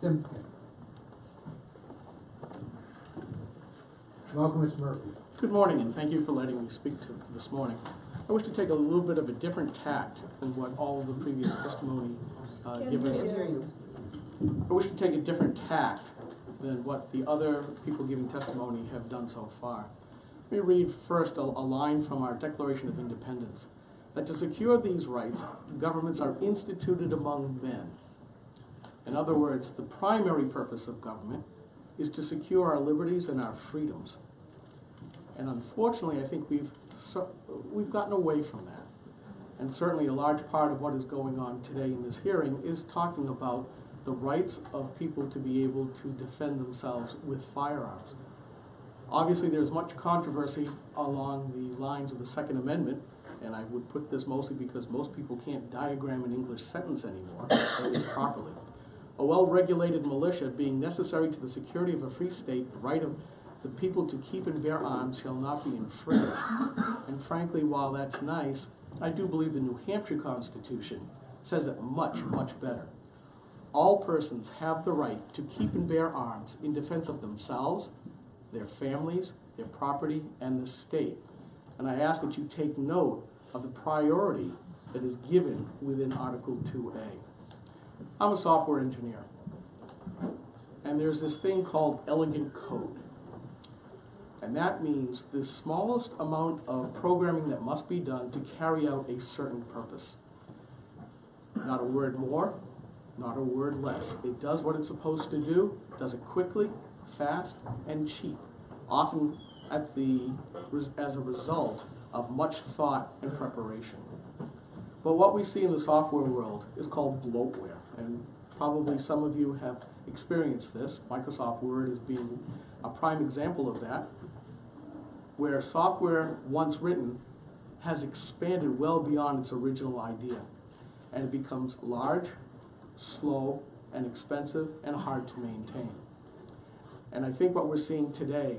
Simpkin. Welcome, Mr. Murphy. Good morning, and thank you for letting me speak to this morning. I wish to take a little bit of a different tact than what all of the previous testimony givers. I wish to take a different tact than what the other people giving testimony have done so far. Let me read first a line from our Declaration of Independence, that to secure these rights, governments are instituted among men. In other words, the primary purpose of government is to secure our liberties and our freedoms. And unfortunately, I think we've gotten away from that. And certainly a large part of what is going on today in this hearing is talking about the rights of people to be able to defend themselves with firearms. Obviously, there's much controversy along the lines of the Second Amendment, and I would put this mostly because most people can't diagram an English sentence anymore, at least properly. A well-regulated militia being necessary to the security of a free state, the right of the people to keep and bear arms shall not be infringed. And frankly, while that's nice, I do believe the New Hampshire Constitution says it much, much better. All persons have the right to keep and bear arms in defense of themselves, their families, their property, and the state. And I ask that you take note of the priority that is given within Article 2A. I'm a software engineer, and there's this thing called elegant code. And that means the smallest amount of programming that must be done to carry out a certain purpose. Not a word more, not a word less. It does what it's supposed to do, does it quickly, fast, and cheap, often as a result of much thought and preparation. But what we see in the software world is called bloatware, and probably some of you have experienced this. Microsoft Word is being a prime example of that, where software once written has expanded well beyond its original idea, and it becomes large, slow, and expensive, and hard to maintain. And I think what we're seeing today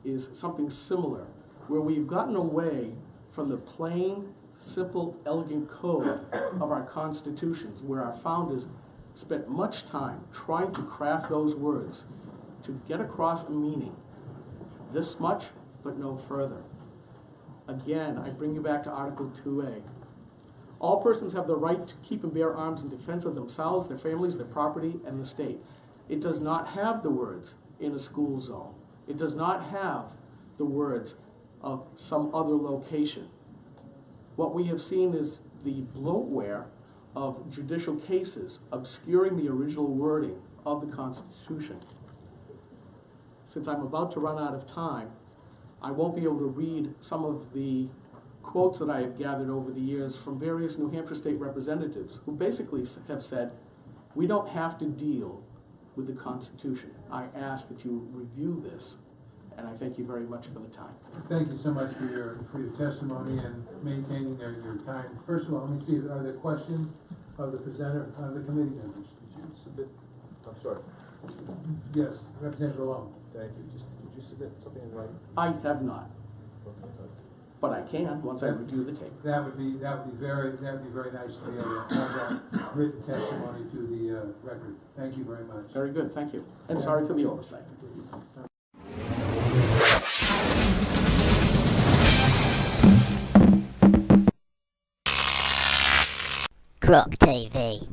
is something similar, where we've gotten away from the plain, simple, elegant code of our constitutions, where our founders spent much time trying to craft those words to get across a meaning. This much, but no further. Again, I bring you back to Article 2A. All persons have the right to keep and bear arms in defense of themselves, their families, their property, and the state. It does not have the words in a school zone. It does not have the words of some other location. What we have seen is the bloatware of judicial cases obscuring the original wording of the Constitution. Since I'm about to run out of time, I won't be able to read some of the quotes that I have gathered over the years from various New Hampshire state representatives who basically have said, we don't have to deal with the Constitution. I ask that you review this, and I thank you very much for the time. Thank you so much for your testimony and maintaining your time. First of all, let me see, are there questions of the presenter, of the committee members? Did you submit, I'm sorry. Yes, Representative Long. Thank you. Did you submit something in writing? I have not, Okay. but I can once I review the tape. That would be very nice to be able to have that written testimony to the record. Thank you very much. Very good, thank you. And sorry for the oversight. Grok TV.